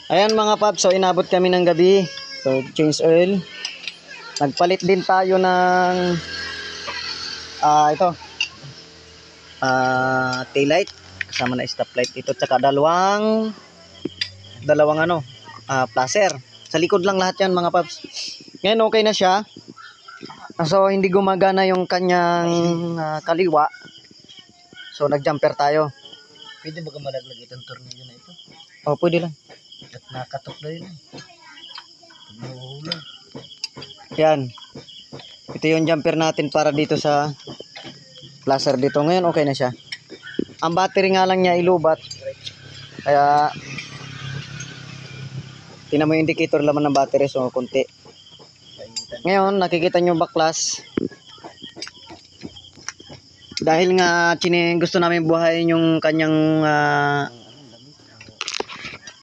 Ayan mga paps, so inabot kami ng gabi. So change oil. Nagpalit din tayo ng ito. Taillight kasama na stoplight dito, tsaka dalawang placer. Sa likod lang lahat yan mga paps. Ngayon okay na siya. So hindi gumagana yung kanyang kaliwa. So nag-jumper tayo. Pwede ba malaglag itong tornilyo na ito? Oh, pwede lang. At nakatok na yun. Nahuhulog. Yan. Ito yung jumper natin para dito sa placer dito. Ngayon okay na siya. Ang battery nga lang niya ilubat. Kaya tingnan mo yung indicator laman ng battery, so konti. Ngayon nakikita nyo baklas. Dahil nga gusto namin buhayin yung kanyang